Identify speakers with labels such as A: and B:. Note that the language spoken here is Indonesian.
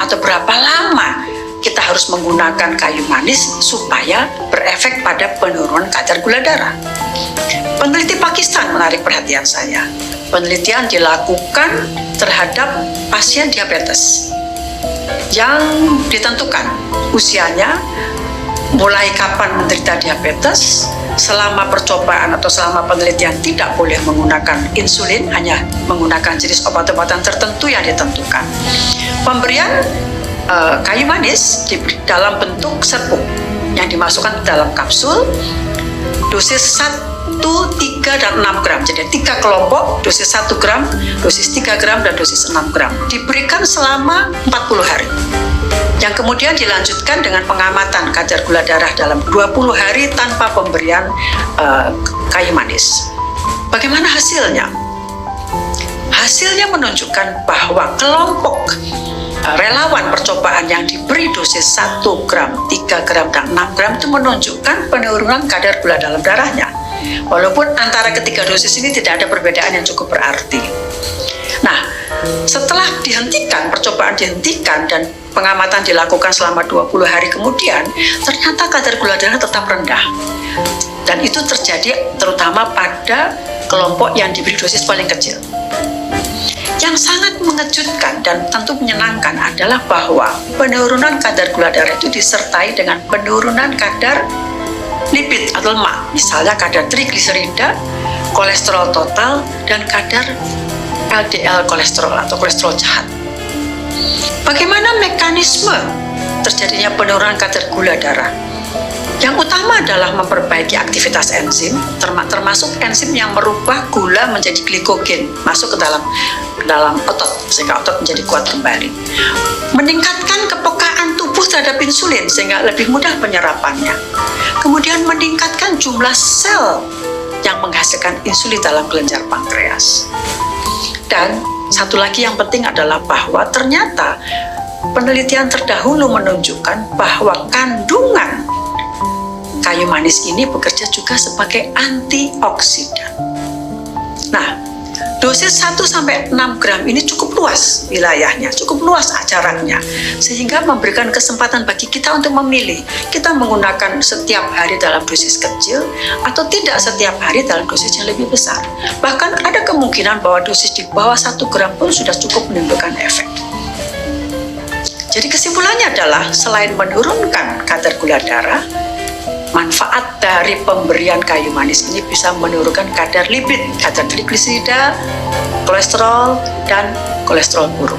A: atau berapa lama kita harus menggunakan kayu manis supaya berefek pada penurunan kadar gula darah. Peneliti Pakistan menarik perhatian saya. Penelitian dilakukan terhadap pasien diabetes yang ditentukan usianya, mulai kapan menderita diabetes, selama percobaan atau selama penelitian tidak boleh menggunakan insulin, hanya menggunakan jenis obat-obatan tertentu yang ditentukan. Pemberian kayu manis dalam bentuk serbuk yang dimasukkan ke dalam kapsul, dosis 1, 3, dan 6 gram. Jadi 3 kelompok, dosis 1 gram, dosis 3 gram, dan dosis 6 gram. Diberikan selama 40 hari. Yang kemudian dilanjutkan dengan pengamatan kadar gula darah dalam 20 hari tanpa pemberian kayu manis. Bagaimana hasilnya? Hasilnya menunjukkan bahwa kelompok relawan percobaan yang diberi dosis 1 gram, 3 gram, dan 6 gram itu menunjukkan penurunan kadar gula dalam darahnya. Walaupun antara ketiga dosis ini tidak ada perbedaan yang cukup berarti. Nah, setelah percobaan dihentikan dan pengamatan dilakukan selama 20 hari kemudian, ternyata kadar gula darah tetap rendah. Dan itu terjadi terutama pada kelompok yang diberi dosis paling kecil. Yang sangat mengejutkan dan tentu menyenangkan adalah bahwa penurunan kadar gula darah itu disertai dengan penurunan kadar lipid atau lemak, misalnya kadar trigliserida, kolesterol total, dan kadar LDL kolesterol atau kolesterol jahat. Bagaimana mekanisme terjadinya penurunan kadar gula darah? Yang utama adalah memperbaiki aktivitas enzim, termasuk enzim yang merubah gula menjadi glikogen, masuk ke dalam otot, sehingga otot menjadi kuat kembali. Meningkatkan kepekaan tubuh terhadap insulin, sehingga lebih mudah penyerapannya. Kemudian meningkatkan jumlah sel yang menghasilkan insulin dalam kelenjar pankreas. Dan satu lagi yang penting adalah bahwa ternyata penelitian terdahulu menunjukkan bahwa kandungan kayu manis ini bekerja juga sebagai antioksidan. Nah, dosis 1-6 gram ini cukup luas wilayahnya, cukup luas jaraknya, sehingga memberikan kesempatan bagi kita untuk memilih. Kita menggunakan setiap hari dalam dosis kecil atau tidak setiap hari dalam dosis yang lebih besar. Bahkan ada kemungkinan bahwa dosis di bawah 1 gram pun sudah cukup menimbulkan efek. Jadi kesimpulannya adalah selain menurunkan kadar gula darah, manfaat dari pemberian kayu manis ini bisa menurunkan kadar lipid, kadar trigliserida, kolesterol, dan kolesterol buruk.